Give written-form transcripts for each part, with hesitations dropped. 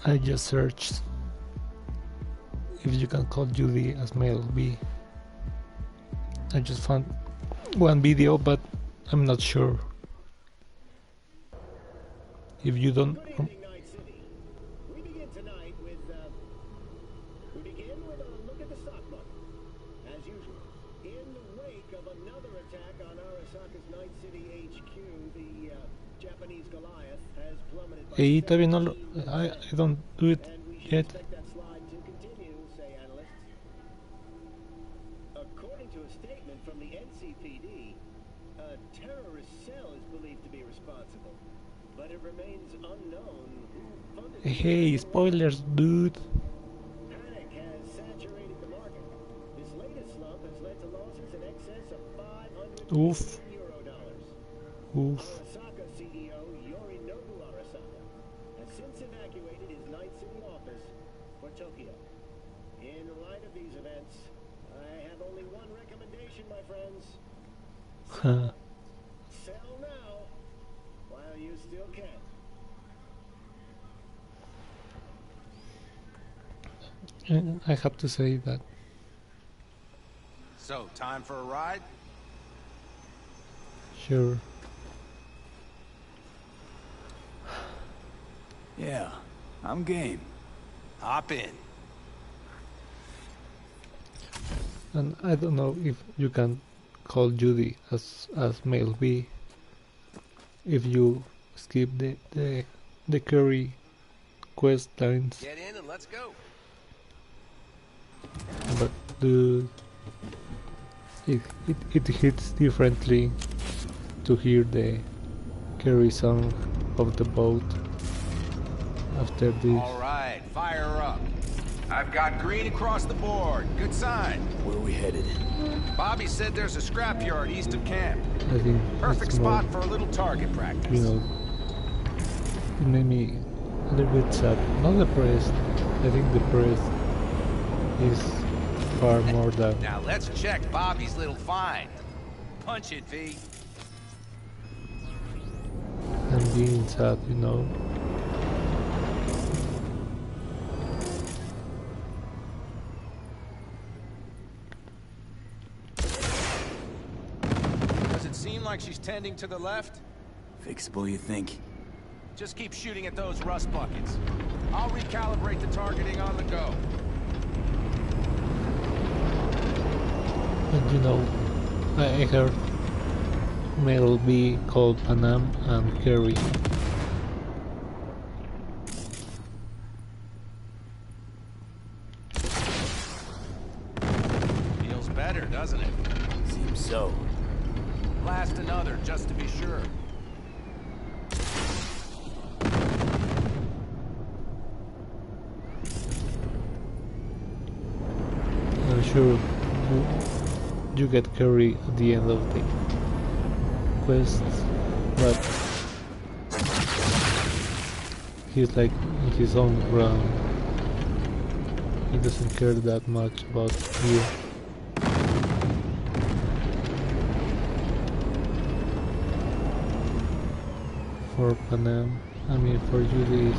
I just searched if you can call Judy as male B. I just found one video, but I'm not sure. If you don't... We begin tonight with a look at the stock market. As usual, in the wake of another attack on Arasaka's Night City HQ, the Japanese Goliath has plummeted by todavía no lo... I don't do it yet. that slide to continue, say analysts. According to a statement from the NCPD, a terrorist cell is believed to be responsible, but it remains unknown who funded it. Hey, spoilers, dude. Panic has saturated the market. This latest slump has led to losses in excess of 500 Oof. million euro dollars. Oof. Arasaka CEO Yorinobu Arasaka has since evacuated his Night City office for Tokyo. In light of these events, I have only one recommendation, my friends. Sell now, while you still can. I have to say that. So, time for a ride? Sure. Yeah, I'm game. Hop in. And I don't know if you can call Judy as male B if you skip the curry quest lines. Get in and let's go. But dude, it hits differently to hear the curry song of the boat after this. All right, fire up. I've got green across the board. Good sign. Where are we headed? Bobby said there's a scrapyard east of camp. I think Perfect it's more, spot for a little target practice. you know, it made me a little bit sad. Not depressed. I think depressed is far more than... Now let's check Bobby's little find. Punch it, V. and being sad, you know. Does it seem like she's tending to the left? Fixable, you think? Just keep shooting at those rust buckets. I'll recalibrate the targeting on the go. And you know, I heard Mel B called Panam and Kerry. Feels better, doesn't it? Seems so. Blast another, just to be sure. I'm sure you get Kerry at the end of the quest, but he's like in his own ground. He doesn't care that much about you. For Panam, I mean for Judy,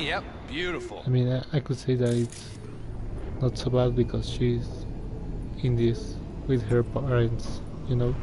Yep, beautiful. I mean I could say that it's not so bad because she's in this with her parents, you know.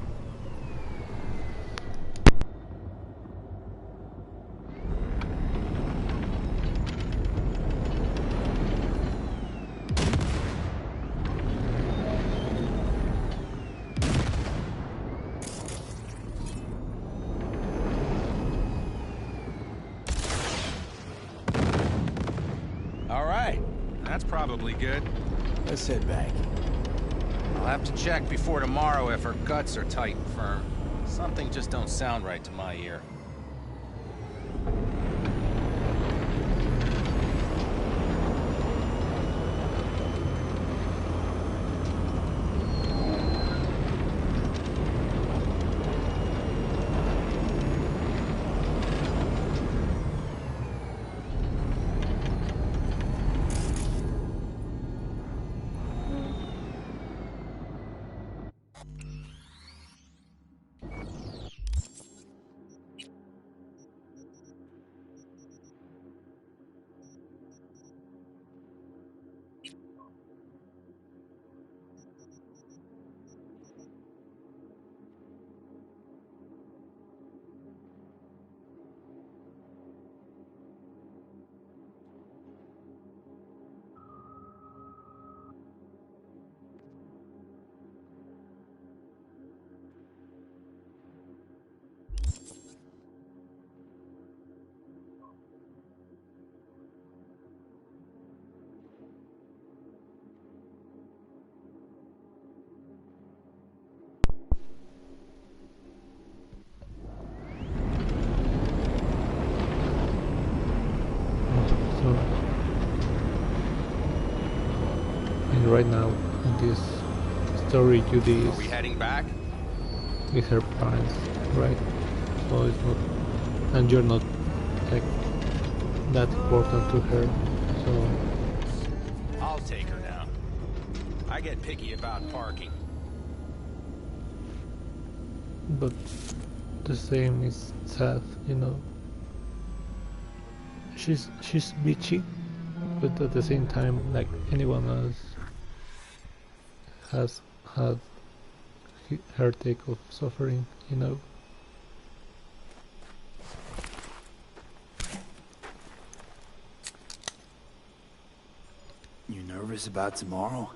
All right, that's probably good. Let's head back. I'll have to check before tomorrow if her guts are tight and firm. Something just don't sound right to my ear. right now in this story, Judy Are we is heading back? with her parents, right? So it's not, and you're not like that important to her. So, I'll take her now. I get picky about parking. but the same is sad, you know. She's bitchy, but at the same time, like anyone else, has had her take of suffering, you know. You nervous about tomorrow?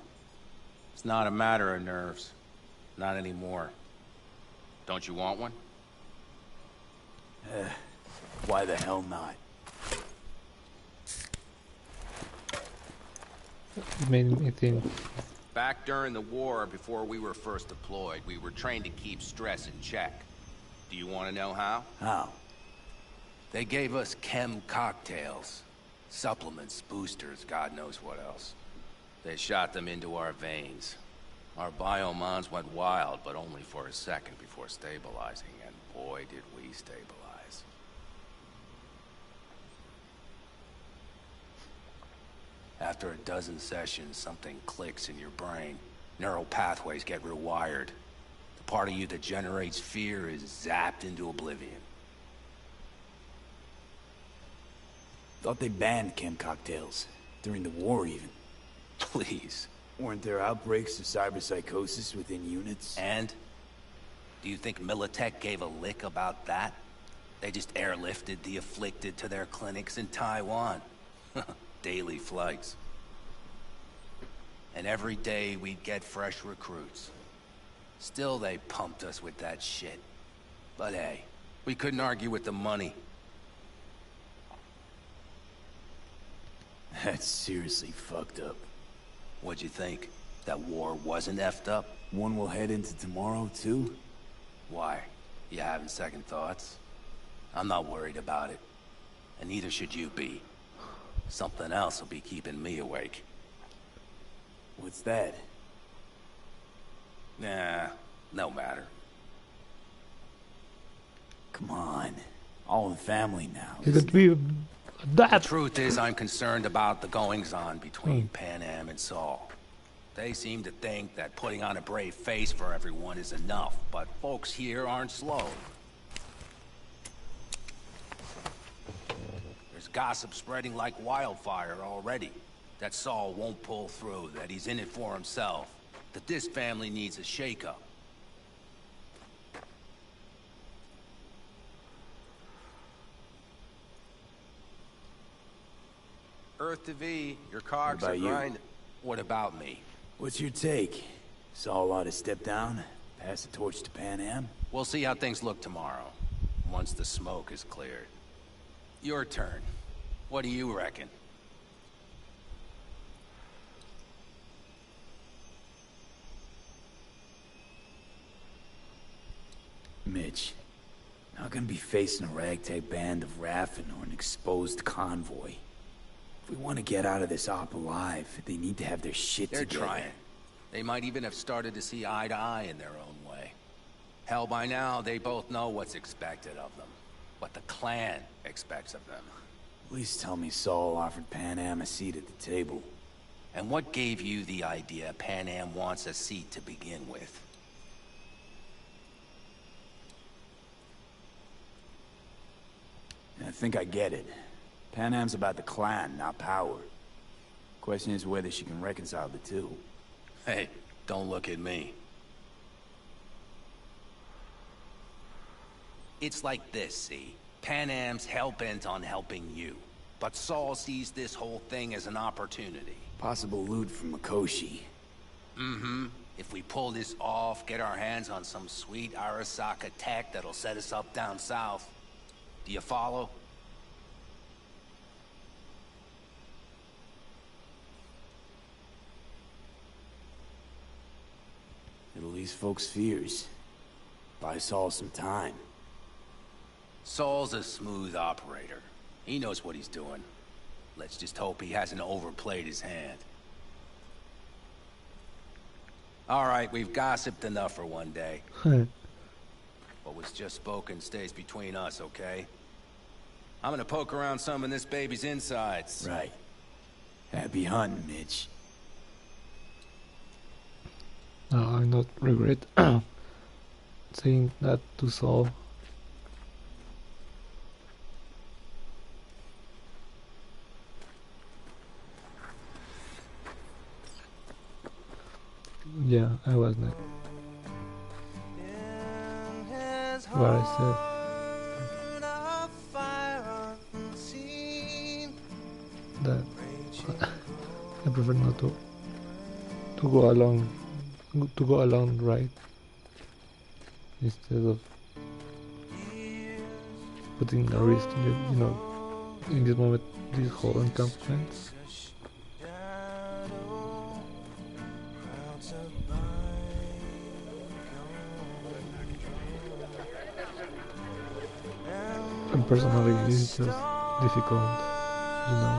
It's not a matter of nerves. Not anymore. Don't you want one? Why the hell not? It made me think. Back during the war, before we were first deployed, we were trained to keep stress in check. Do you want to know how? How? They gave us chem cocktails. Supplements, boosters, God knows what else. They shot them into our veins. Our biomons went wild, but only for a second before stabilizing, and boy did we stabilize. After a dozen sessions, something clicks in your brain. Neural pathways get rewired. The part of you that generates fear is zapped into oblivion. Thought they banned chem cocktails. During the war, even. Please. Weren't there outbreaks of cyberpsychosis within units? And? Do you think Militech gave a lick about that? They just airlifted the afflicted to their clinics in Taiwan. Daily flights. And every day we'd get fresh recruits. Still they pumped us with that shit. But hey, we couldn't argue with the money. That's seriously fucked up. What'd you think? That war wasn't effed up? One will head into tomorrow, too? Why? You having second thoughts? I'm not worried about it. And neither should you be. Something else will be keeping me awake. What's that? Nah, no matter. Come on. All in family now. It could be The that. truth is, I'm concerned about the goings-on between Pan Am and Saul. They seem to think that putting on a brave face for everyone is enough, but folks here aren't slow. There's gossip spreading like wildfire already. That Saul won't pull through, that he's in it for himself, that this family needs a shakeup. Earth to V, your cogs What are about you? grinding. What about me? What's your take? Saul ought to step down? Pass the torch to Pan Am? We'll see how things look tomorrow, once the smoke is cleared. Your turn. What do you reckon? Mitch, not gonna be facing a ragtag band of Raffen or an exposed convoy. If we want to get out of this op alive, they need to have their shit They're together. trying. They might even have started to see eye to eye in their own way. Hell, by now, they both know what's expected of them. What the clan expects of them. Please tell me Saul offered Pan Am a seat at the table. And what gave you the idea Pan Am wants a seat to begin with? I think I get it. Pan Am's about the clan, not power. Question is whether she can reconcile the two. Hey, don't look at me. It's like this, see? Pan Am's hell-bent on helping you. But Saul sees this whole thing as an opportunity. Possible loot from Mikoshi. Mm-hmm. If we pull this off, get our hands on some sweet Arasaka tech that'll set us up down south. Do you follow? It'll ease folks' fears. Buy Saul some time. Saul's a smooth operator. He knows what he's doing. Let's just hope he hasn't overplayed his hand. All right, we've gossiped enough for one day. What was just spoken stays between us, okay? I'm gonna poke around some of this baby's insides. Right. Happy hunting, Mitch. I not regret saying that to Saul. Yeah, I was not. What I said. That I prefer not to go along right, instead of putting a risk. You know, in this moment, this whole encampment. And personally, it's just difficult, you know,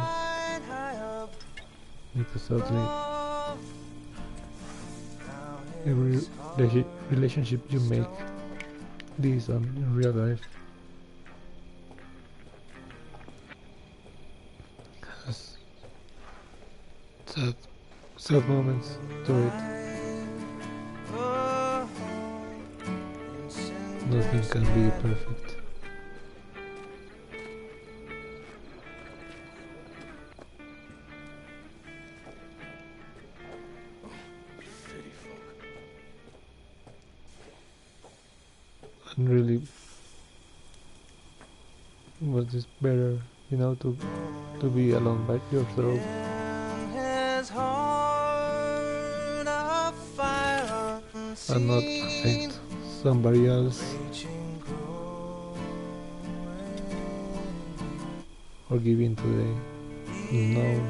because sadly, every relationship you make, this and in real life, has sad moments to it. Nothing can be perfect. And really, was this better, you know, to be alone by yourself and not affect somebody else, or give in to the unknown,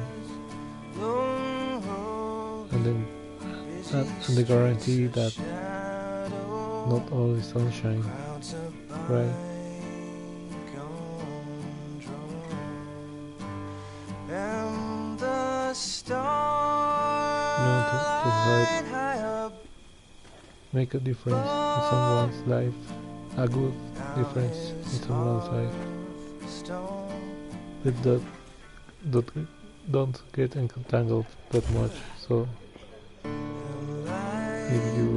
and then and the guarantee that not all is sunshine, right? You know, to help make a difference in someone's life, a good difference in someone's life. But don't get entangled that much. So if you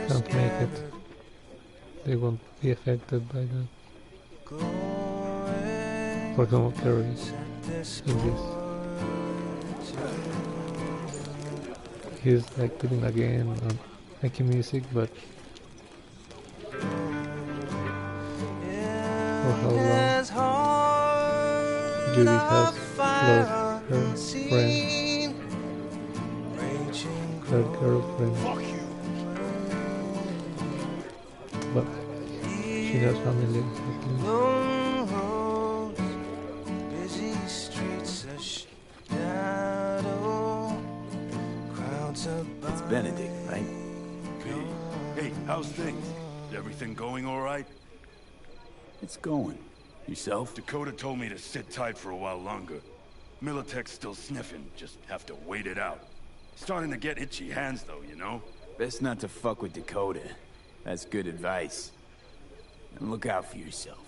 can't make it, they won't be affected by that. For example, Carrie in this. He's like living again and making music, but for how long Judy has lost her friend, her girlfriend, but she has family at least. It's Benedict, right? Hey, how's things? Is everything going all right? It's going. Yourself? Dakota told me to sit tight for a while longer. Militech's still sniffing, just have to wait it out. Starting to get itchy hands though, you know? Best not to fuck with Dakota. That's good advice. And look out for yourself.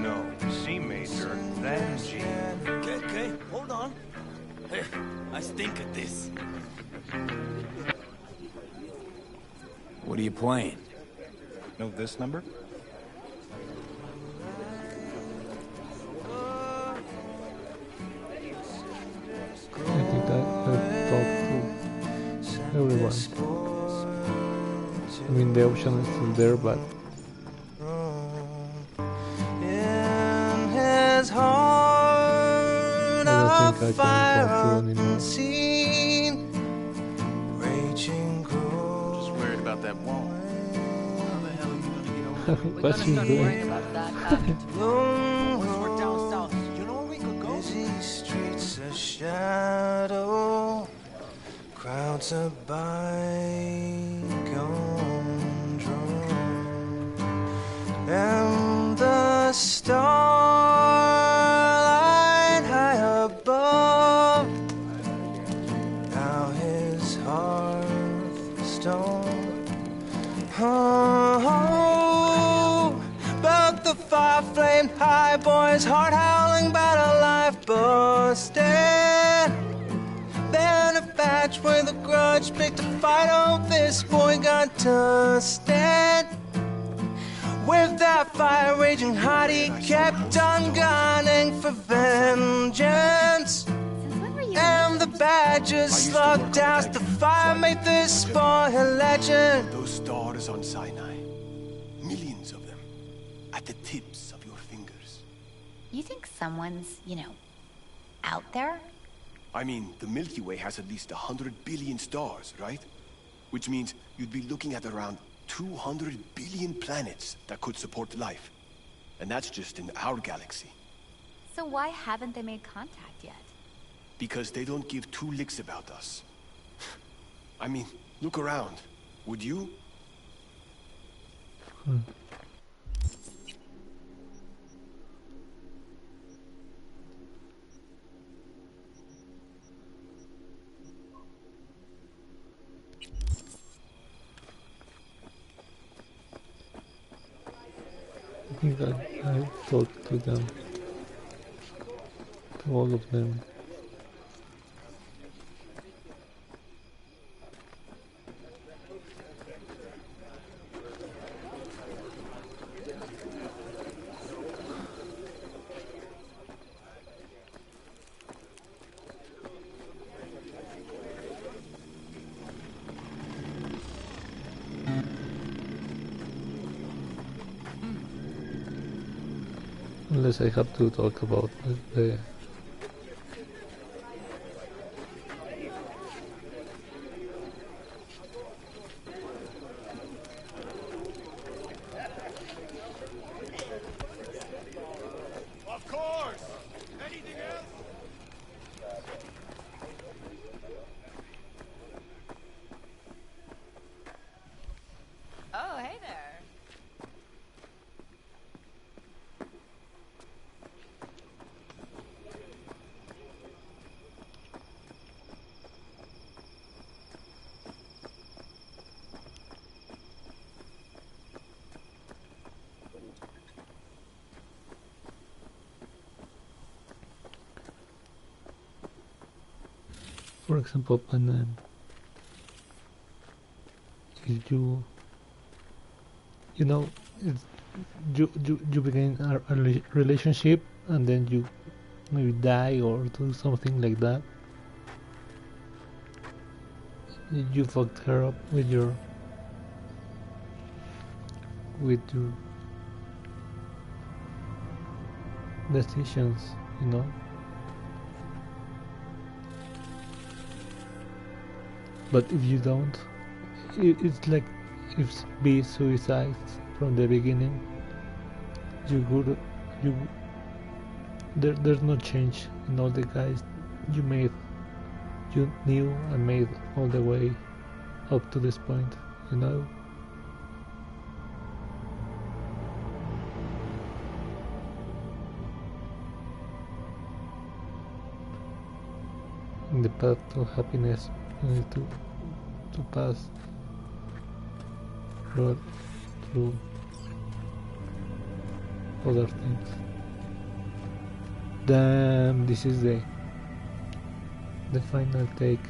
No, C major, then G. Okay, hold on. Hey, I stink at this. What are you playing? Know this number? I think that I've talked to everyone. I mean, the option is still there, but I don't think I can talk to anymore. Just worried about that wall. How the hell are you gonna get over it? What's she doing? about that after once we're down south, you know where we could go? Streets a shadow, crowds of bygone drum. flamed high, boys, heart howling, battle life busted. Then a batch with a grudge, picked a fight, oh, this boy got dusted. With that fire raging hot, he kept on gunning for vengeance. And the badges slugged out the fire, made this boy a legend. Those stars on Sinai, millions of them, at the tips of your fingers. You think someone's, you know, out there? I mean, the Milky Way has at least 100 billion stars, right? Which means you'd be looking at around 200 billion planets that could support life. And that's just in our galaxy. So why haven't they made contact yet? Because they don't give two licks about us. I mean, look around. Would you? I think I talked to them, to all of them. Unless I have to talk about the Of course! Anything else? Oh, hey there. For example, when if you know it's, you begin a relationship and then you maybe die or do something like that, you fucked her up with your decisions, you know. But if you don't, it's like if be suicide from the beginning. There's no change in all the guys you knew and made all the way up to this point, you know. In the path to happiness, you need to pass through other things. Damn, this is the final take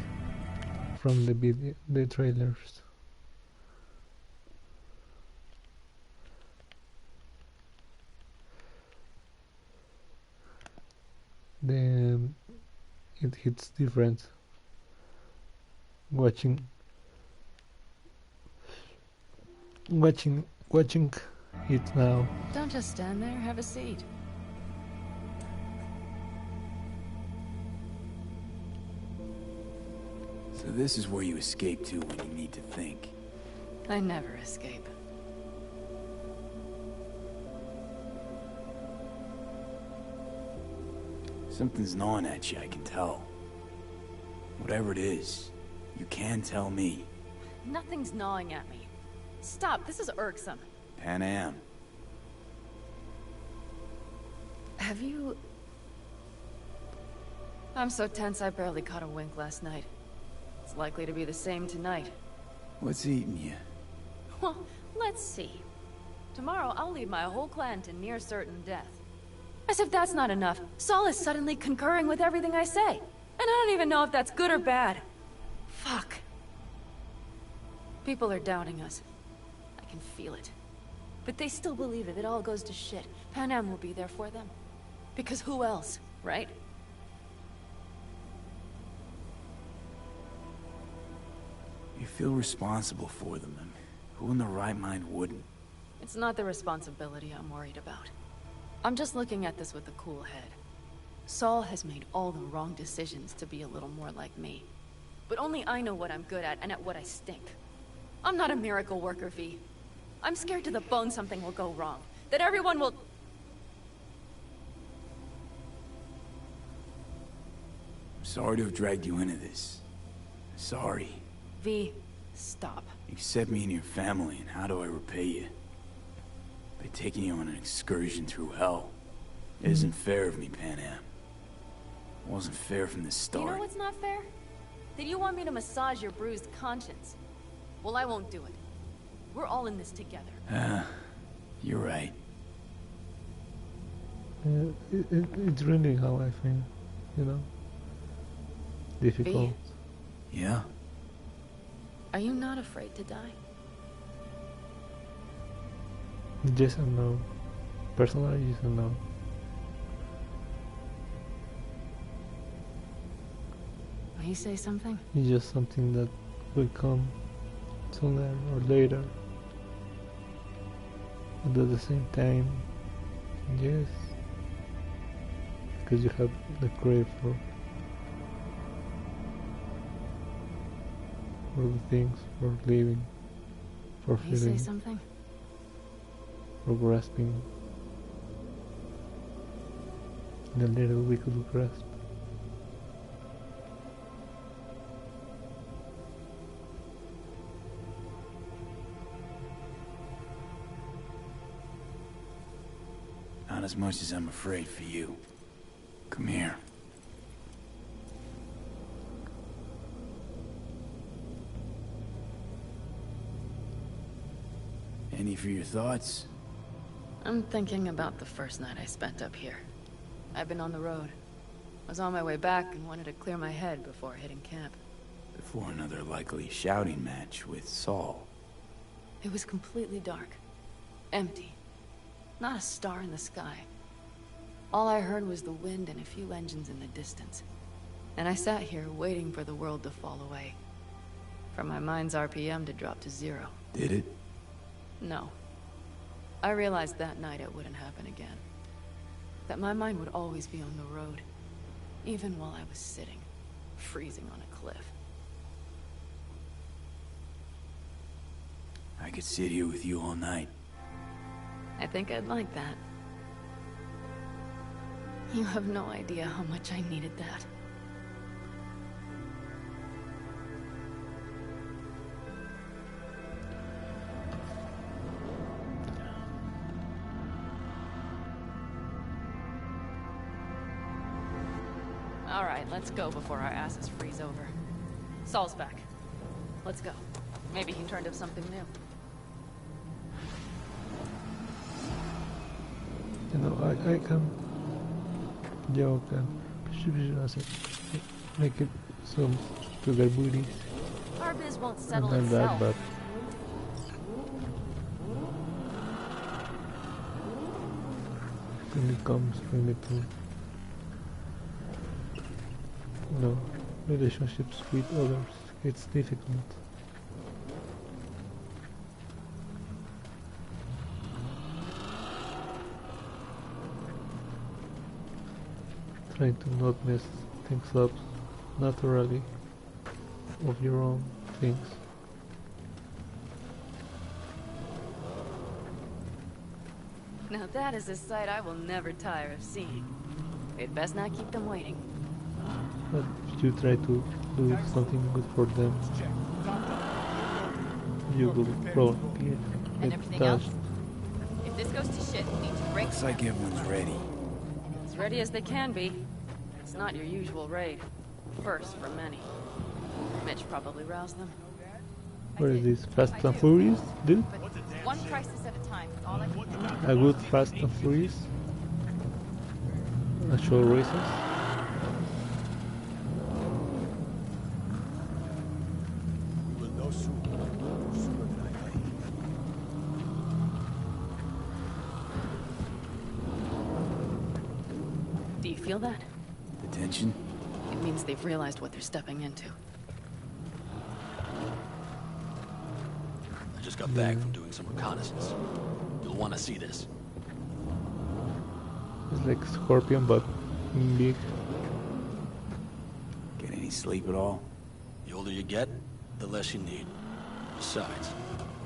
from the video, the trailers. Then it hits different watching it now. Don't just stand there, have a seat. So this is where you escape to when you need to think. I never escape. Something's gnawing at you, I can tell. Whatever it is, you can tell me. Nothing's gnawing at me. Stop, this is irksome. Pan Am. Have you... I'm so tense I barely caught a wink last night. It's likely to be the same tonight. What's eating you? Well, let's see. Tomorrow, I'll lead my whole clan to near certain death. As if that's not enough, Saul is suddenly concurring with everything I say. And I don't even know if that's good or bad. Fuck. People are doubting us. I can feel it. But they still believe if it all goes to shit, Pan Am will be there for them. Because who else, right? You feel responsible for them, and who in their right mind wouldn't? It's not the responsibility I'm worried about. I'm just looking at this with a cool head. Saul has made all the wrong decisions to be a little more like me. But only I know what I'm good at and at what I stink. I'm not a miracle worker, V. I'm scared to the bone something will go wrong. That everyone will... I'm sorry to have dragged you into this. Sorry. V, stop. You set me and your family, and how do I repay you? By taking you on an excursion through hell. It isn't fair of me, Pan Am. It wasn't fair from the start. You know what's not fair? That you want me to massage your bruised conscience. Well, I won't do it. We're all in this together. You're right. It's really how I feel, you know? Difficult. Yeah? Are you not afraid to die? Yes and no. Personally, yes and no. Will you say something? It's just something that will come sooner or later. And at the same time, yes. Because you have the crave for the things, for living, for Will you feeling, say something? for grasping the little we could grasp. Not as much as I'm afraid for you. Come here. Any for your thoughts? I'm thinking about the first night I spent up here. I've been on the road. I was on my way back and wanted to clear my head before hitting camp. Before another likely shouting match with Saul. It was completely dark. Empty. Not a star in the sky. All I heard was the wind and a few engines in the distance. And I sat here waiting for the world to fall away. For my mind's RPM to drop to 0. Did it? No. I realized that night it wouldn't happen again. That my mind would always be on the road. Even while I was sitting, freezing on a cliff. I could sit here with you all night. I think I'd like that. You have no idea how much I needed that. All right, let's go before our asses freeze over. Saul's back. Let's go. Maybe he turned up something new. You know, I can joke and make it some to their booties. Our biz won't settle And that, itself. but when it comes really to, you know, relationships with others, it's difficult. Trying to not mess things up naturally of your own things. Now that is a sight I will never tire of seeing. We'd best not keep them waiting. But if you try to do something good for them, you will probably And get everything else? Uh, touched. If this goes to shit, we need to break Looks like everyone's ready. as ready as they can be. It's not your usual raid. First for many. Mitch probably roused them. What is this, Fast and Furious, dude? What's a damn One crisis at a time. All I can A good Fast and Furious. Actual races. We will know soon. Sooner than I think. Do you feel that? The tension? It means they've realized what they're stepping into. I just got back from doing some reconnaissance. You'll want to see this. It's like Scorpion, but big. Get any sleep at all? The older you get, the less you need. Besides,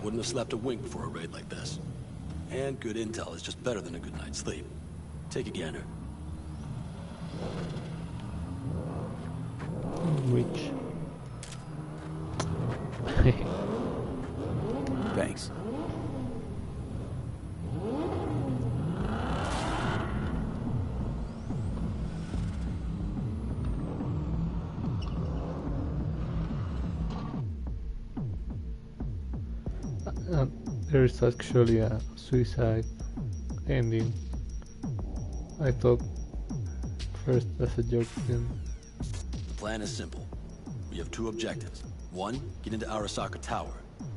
wouldn't have slept a wink before a raid like this. And good intel is just better than a good night's sleep. Take a gander. Which? Thanks. There's actually a suicide ending. I thought first as a joke, then The plan is simple. We have two objectives. One, get into Arasaka Tower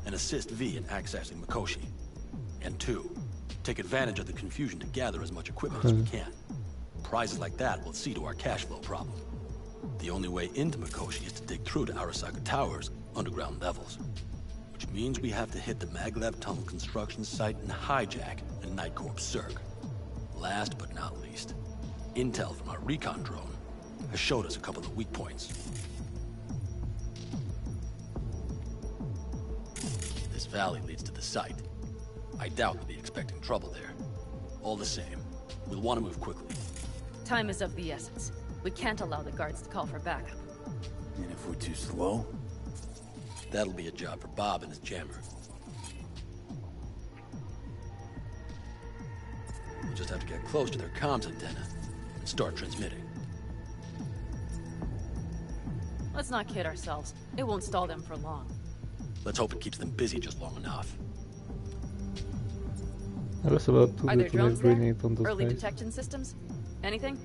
and assist V in accessing Mikoshi. And two, take advantage of the confusion to gather as much equipment as we can. Prizes like that will see to our cash flow problem. The only way into Mikoshi is to dig through to Arasaka Tower's underground levels. Which means we have to hit the Maglev tunnel construction site and hijack a Night Corps Circ. Last but not least, intel from our recon drone has showed us a couple of weak points. This valley leads to the site. I doubt we'll be expecting trouble there. All the same, we'll want to move quickly. Time is of the essence. We can't allow the guards to call for backup. And if we're too slow? That'll be a job for Bob and his jammer. We'll just have to get close to their comms antenna and start transmitting. Let's not kid ourselves. It won't stall them for long. Let's hope it keeps them busy just long enough. I was about to Are there detonate drones there? grenade on those Early guys. detection systems? Anything?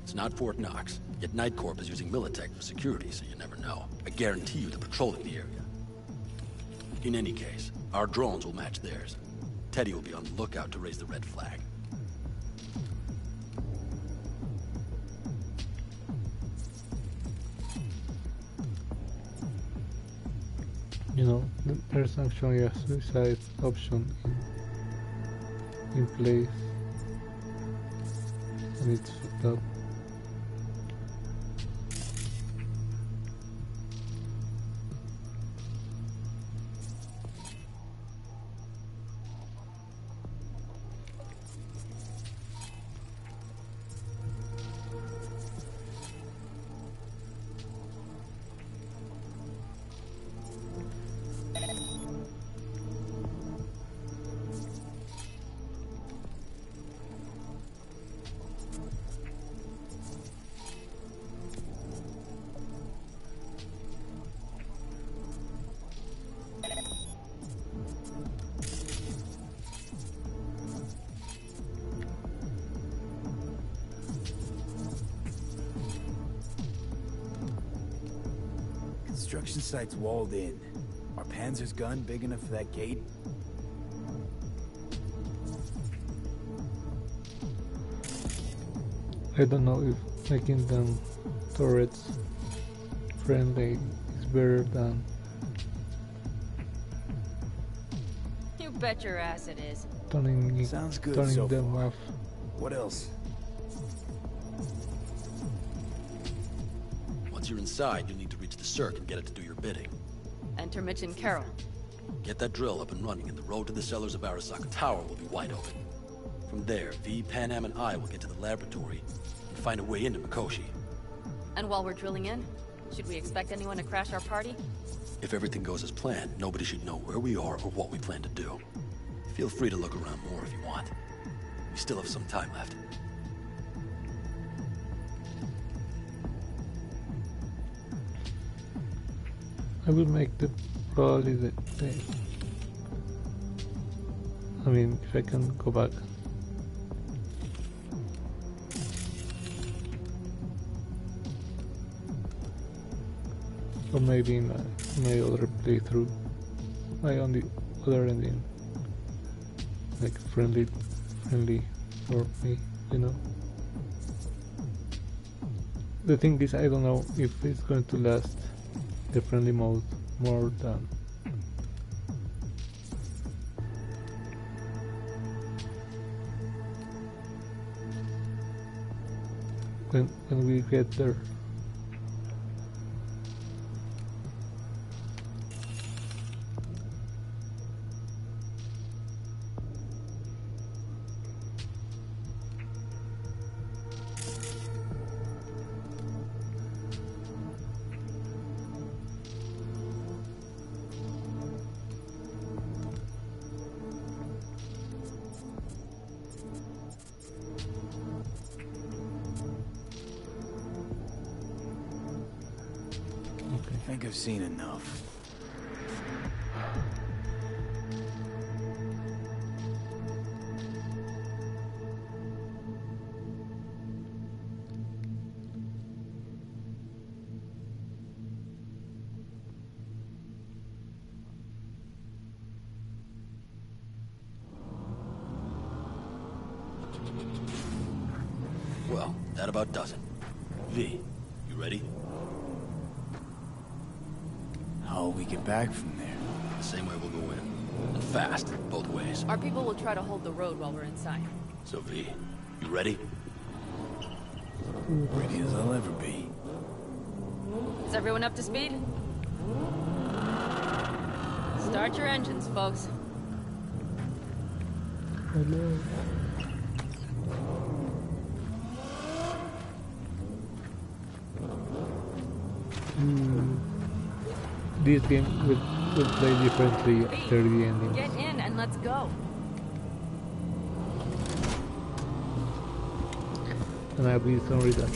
It's not Fort Knox, yet Night Corp is using Militech for security, so you never know. I guarantee you they're patrolling the area. In any case, our drones will match theirs. Teddy will be on the lookout to raise the red flag. You know, there's actually a suicide option in place, and it's fucked up. Construction site's walled in. Are Panzer's gun big enough for that gate? I don't know if making them turrets friendly is better than You bet your ass it is. turning Sounds good turning so them far. off. What else? Once you're inside, you'll need to reach the Cirque and get it to do your bidding. Enter Mitch and Carol. Get that drill up and running, and the road to the cellars of Arasaka Tower will be wide open. From there, V, Panam, and I will get to the laboratory and find a way into Mikoshi. And while we're drilling in, should we expect anyone to crash our party? If everything goes as planned, nobody should know where we are or what we plan to do. Feel free to look around more if you want. We still have some time left. I will make probably I mean, if I can go back. Or maybe in my other playthrough, on the other ending, like friendly for me, you know. The thing is, I don't know if it's going to last, the friendly mode, more than when we get there. I think I've seen enough. Well, that about does it. V, you ready? How'll we get back from there? The same way we'll go in. And fast, both ways. Our people will try to hold the road while we're inside. So V, you ready? Ready as I'll ever be. Is everyone up to speed? Start your engines, folks. Hello. This game will play differently after the ending. Get in and let's go. And I'll be sorry that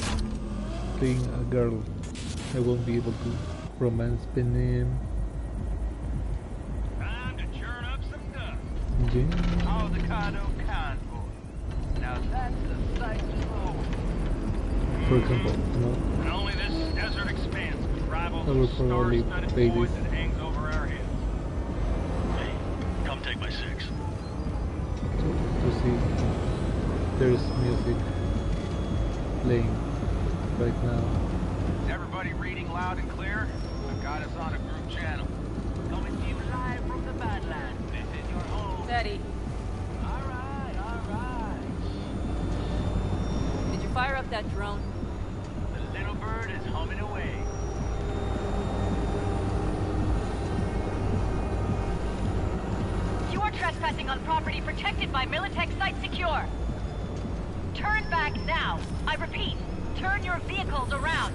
playing a girl, I won't be able to romance Benim. Time to churn up some dust. Yeah. Oh, the Cardo convoy. Now that's the sight to behold. For example, you know, And only this desert expanse could rival I will those probably star-studded play void this. that hangs over our heads. Hey, come take my 6. to see there's music playing right now. Is everybody reading loud and clear? I've got us on a group channel. Coming to you live from the Badlands. This is your home. Steady. All right, all right. Did you fire up that drone? The little bird is humming away. You are trespassing on property protected by Militech Site Secure. Turn back now. I repeat, turn your vehicles around.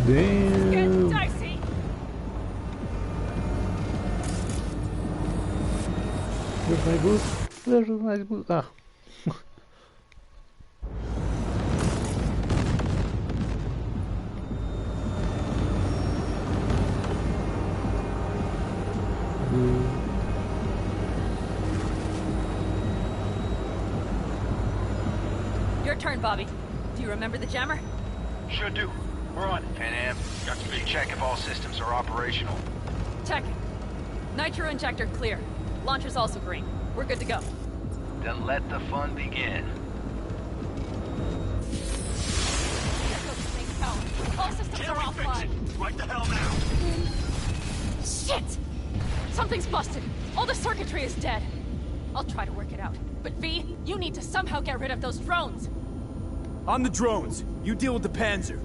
Damn. Get dicey. Where's my boots? Where's my boots? Ah. Your turn, Bobby. Do you remember the jammer? Sure do. We're on it, Pan Am. Got to check if all systems are operational. Checking. Nitro injector clear. Launcher's also green. We're good to go. Then let the fun begin. All systems are offline. Right the hell now. Shit! Something's busted. All the circuitry is dead. I'll try to work it out. But V, you need to somehow get rid of those drones. On the drones. You deal with the Panzer.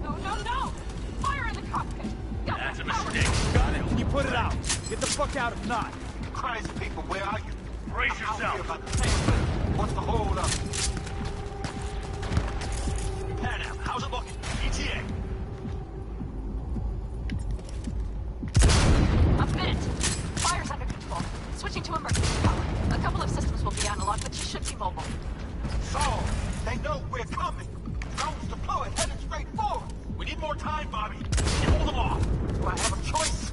No, no, no! Fire in the cockpit! That's a mistake. Got it. Can you put it out? Get the fuck out if not. Crazy people, where are you? Brace yourself. What's the hold up? Pan Am, how's it looking? ETA. I'm bit. Fire's under control. Switching to emergency power. A couple of systems will be analog, but you should be mobile. So, they know we're coming. Drones deployed, headed straight forward. We need more time, Bobby. Hold them off. Do I have a choice?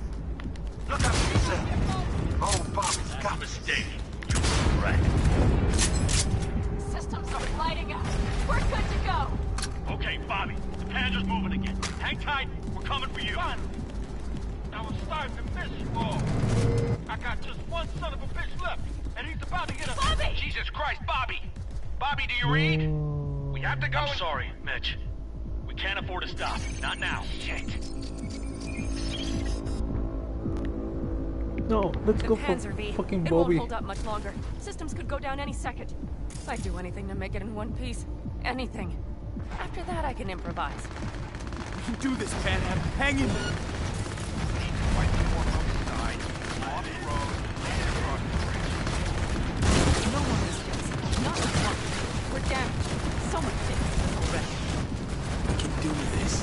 I got just one son of a bitch left, and he's about to get a... Bobby! Jesus Christ, Bobby! Bobby, do you read? We have to go. I'm sorry, Mitch. We can't afford to stop. Not now. Shit. No, let's go for Panzer V. fucking It Bobby. won't hold up much longer. Systems could go down any second. I'd do anything to make it in one piece. Anything. After that, I can improvise. We can do this, Panam. Hang in there. No more mistakes. Not one. We're damaged. So much damage already. We can do this.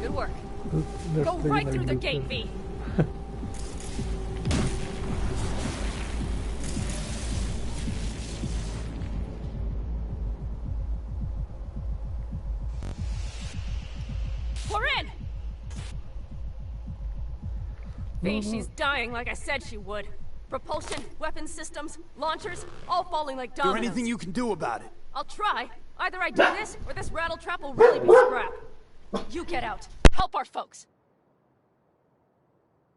Good work. They're Go staying right like through the this, gate, V. We're in! V, she's dying like I said she would. Propulsion, weapons systems, launchers, all falling like Is there dominoes. anything you can do about it? I'll try. Either I do this, or this rattletrap will really be scrap. You get out. Help our folks.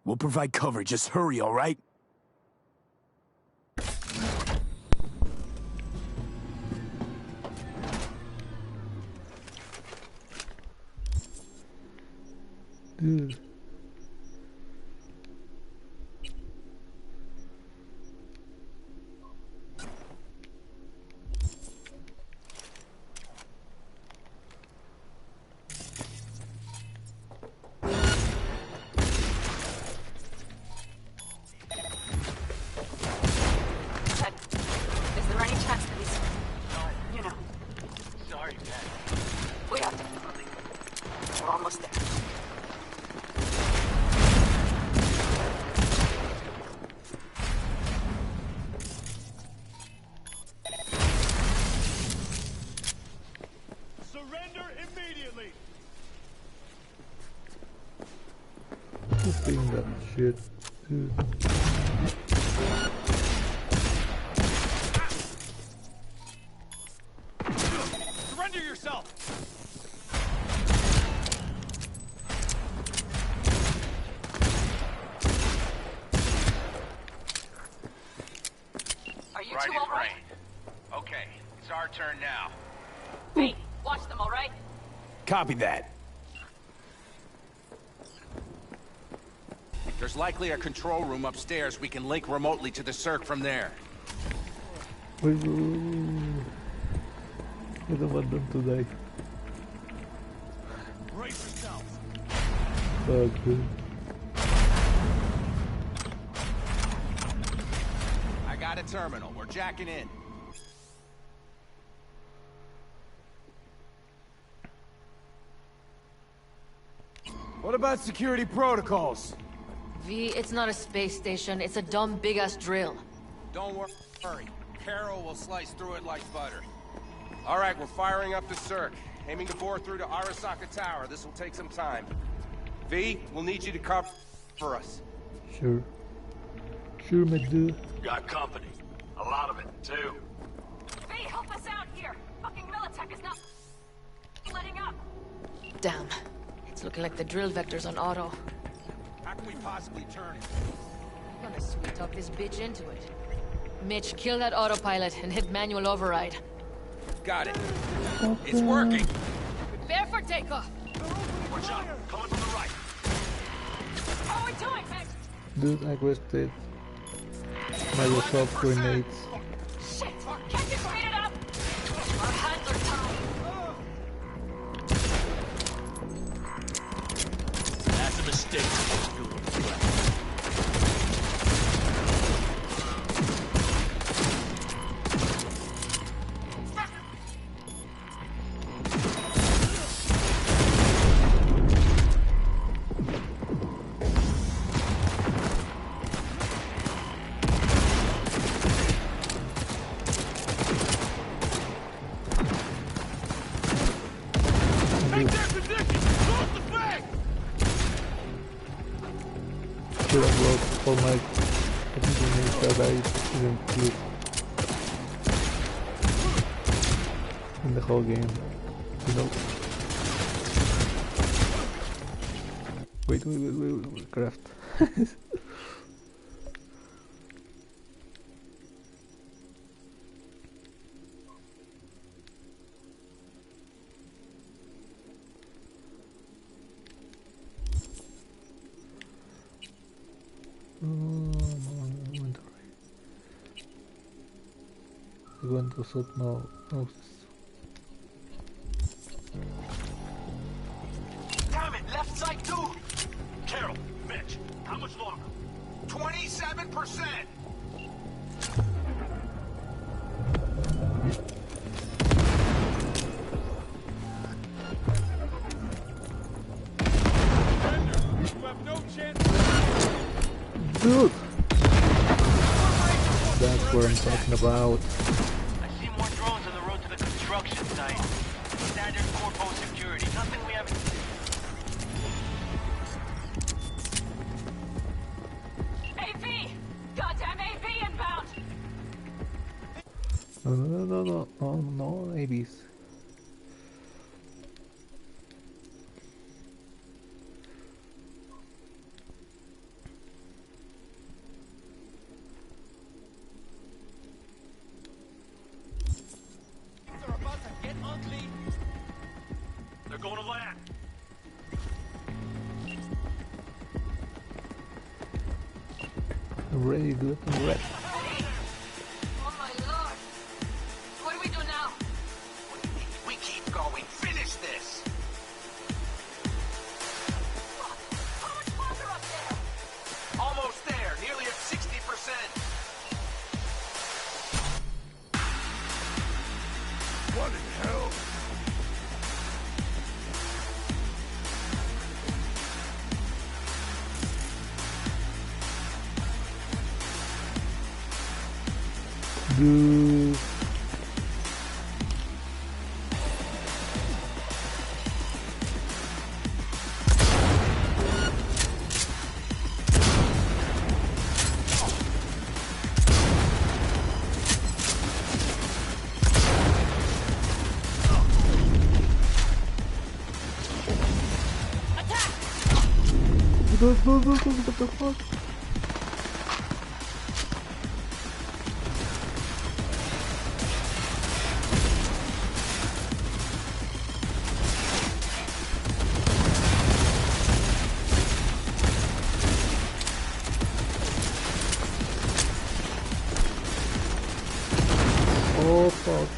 We'll provide cover. Just hurry, all right? Dude. Is there any chance that he's... You know, Sorry, Pat. we have to... We're almost there. Surrender immediately! Who's doing that shit? Dude. Surrender yourself! Are you Right two in all right? range. Okay, it's our turn now. Hey, watch them, all right? Copy that. There's likely a control room upstairs. We can link remotely to the circ from there. Wait, I don't want them to die. Brace yourself. Fuck, dude. I got a terminal. We're jacking in. What about security protocols? V, it's not a space station. It's a dumb big-ass drill. Don't worry. Carol will slice through it like butter. All right, we're firing up the circ. Aiming to bore through to Arasaka Tower. This will take some time. V, we'll need you to cover for us. Sure. Sure, my dude. Got company. A lot of it, too. V, help us out here! Fucking Militech is not... letting up! Damn. It's looking like the drill vector's on auto. How can we possibly turn it? I'm gonna sweet talk this bitch into it. Mitch, kill that autopilot and hit manual override. Got it. It's working. Prepare for takeoff. Watch out. Coming from the right. How are we doing, Mitch? Dude, I wasted Microsoft grenades. Shit! Can't you speed it up? Our hands are tied. That's a mistake. couldn't work all night. I think the means that I didn't sleep in the whole game, you know. Wait, craft. Inventory. We're going to sort now. Damn it, left side too! Carol, Mitch, how much longer? 27%! You have no chance. Dude! That's what I'm talking about. I see more drones on the road to the construction site. Standard corpo security. Nothing we haven't seen. AP! Goddamn AP inbound! No, ABs. They're going to land. I'm ready, dude. I'm ready. Oh my lord! What do we do now? We keep going. Finish this! How much farther up there? Almost there. Nearly at 60%. What in hell? Dude. What the fuck? Oh fuck.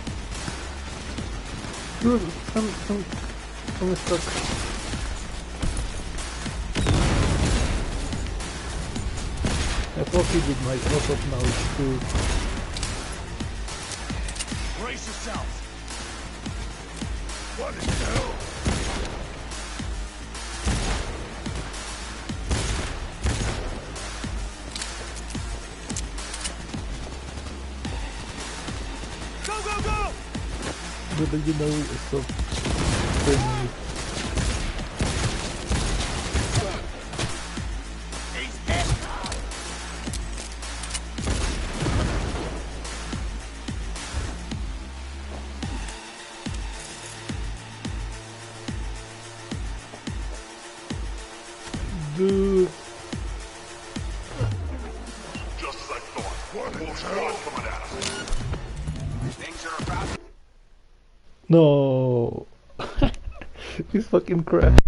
Dude, I'm stuck. I thought he did my auto now too. Brace yourself. What in hell? Go, go, go! But you know, it's so friendly. Dude. Just as I thought. What in hell? Coming at us. Things are about... No. He's fucking crap.